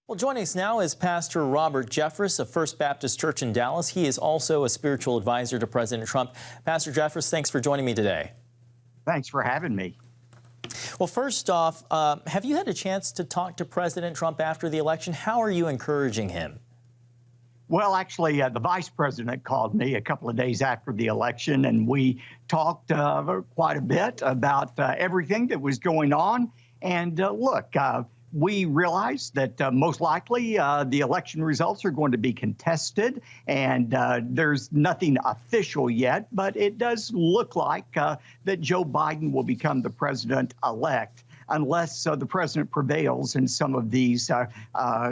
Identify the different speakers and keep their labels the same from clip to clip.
Speaker 1: Well, joining us now is Pastor Robert Jeffress of First Baptist Church in Dallas. He is also a spiritual advisor to President Trump. Pastor Jeffress, thanks for joining me today.
Speaker 2: Thanks for having me.
Speaker 1: Well, first off, have you had a chance to talk to President Trump after the election? How are you encouraging him?
Speaker 2: Well, actually, the vice president called me a couple of days after the election, and we talked quite a bit about everything that was going on. And look, we realized that most likely the election results are going to be contested, and there's nothing official yet, but it does look like that Joe Biden will become the president-elect unless the president prevails in some of these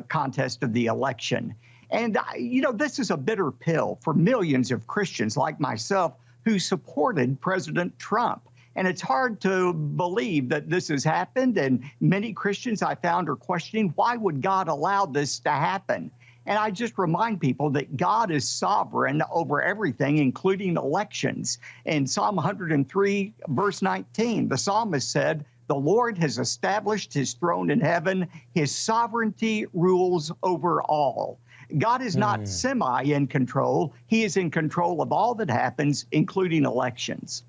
Speaker 2: contests of the election. And, you know, this is a bitter pill for millions of Christians like myself who supported President Trump. And it's hard to believe that this has happened. And many Christians I found are questioning, why would God allow this to happen? And I just remind people that God is sovereign over everything, including elections. In Psalm 103, verse 19, the psalmist said, "The Lord has established his throne in heaven. His sovereignty rules over all." God is not semi in control. He is in control of all that happens, including elections.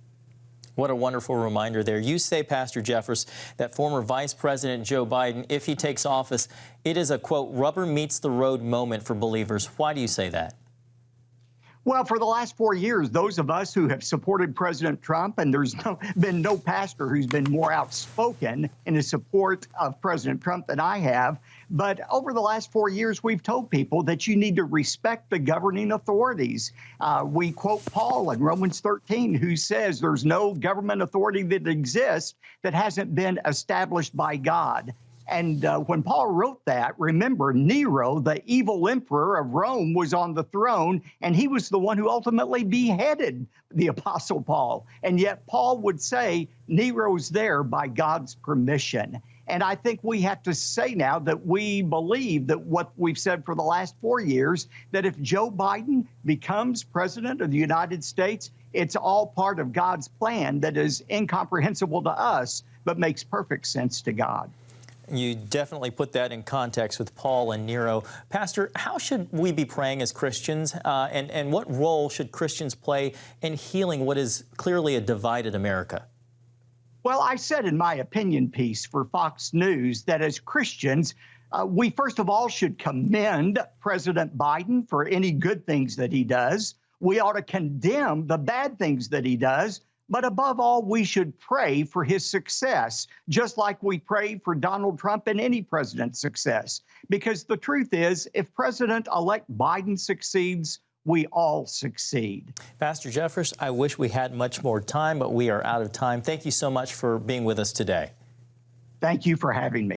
Speaker 1: What a wonderful reminder there. You say, Pastor Jeffress, that former Vice President Joe Biden, if he takes office, it is a, quote, rubber meets the road moment for believers. Why do you say that?
Speaker 2: Well, for the last 4 years, those of us who have supported President Trump, and there's been no pastor who's been more outspoken in his support of President Trump than I have. But over the last 4 years, we've told people that you need to respect the governing authorities. We quote Paul in Romans 13, who says there's no government authority that exists that hasn't been established by God. And when Paul wrote that, remember, Nero, the evil emperor of Rome, was on the throne, and he was the one who ultimately beheaded the Apostle Paul. And yet Paul would say Nero's there by God's permission. And I think we have to say now that we believe that what we've said for the last 4 years, that if Joe Biden becomes president of the United States, it's all part of God's plan that is incomprehensible to us, but makes perfect sense to God.
Speaker 1: You definitely put that in context with Paul and Nero. Pastor, how should we be praying as Christians, and what role should Christians play in healing what is clearly a divided America?
Speaker 2: Well, I said in my opinion piece for Fox News that as Christians, we first of all should commend President Biden for any good things that he does. We ought to condemn the bad things that he does. But above all, we should pray for his success, just like we pray for Donald Trump and any president's success. Because the truth is, if President-elect Biden succeeds, we all succeed.
Speaker 1: Pastor Jeffress, I wish we had much more time, but we are out of time. Thank you so much for being with us today.
Speaker 2: Thank you for having me.